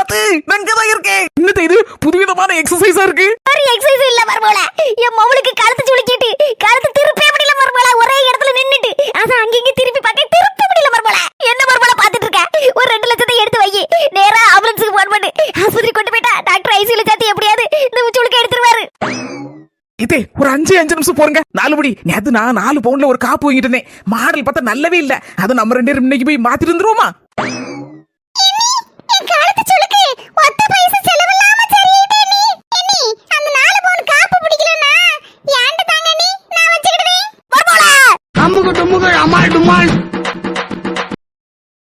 காப்பாத்து, நான் இங்கதான் இருக்கேன். என்னது இது புதுவிதமான எக்ஸசைஸா இருக்கு. எக்ஸசைஸ் இல்ல மர்மோல, என் மவளுக்கு கழுத்து சுளுக்கிட்டு கழுத்து திருப்பே முடியல மர்மோல, ஒரே இடத்துல நின்னுட்டு அதான் அங்கங்க திருப்பி பார்க்க திருப்பி முடியல மர்மோல. என்ன மர்மோல பாத்துட்டு இருக்க? ஒரு 2 லட்சத்தை எடுத்து வை, நேரா ஆம்புலன்ஸ்க்கு போன் பண்ணு, ஆஸ்பத்திரி கொண்டு போய்ட்டா டாக்டர் ஐசியூல சேர்த்து எப்படியாவது இந்த சுளுக்க எடுத்துருவாரு. இதே ஒரு 5 நிமிஷம் போறங்க. 4 படி நேத்து நான் 4 பவுண்ட்ல ஒரு காப்பு வாங்கிட்டு இருந்தேன். மாடல் பார்த்தா நல்லாவே இல்ல. அது நம்ம 2 பேரும் இன்னைக்கு போய் மாத்திட்டு வந்துருவோமா?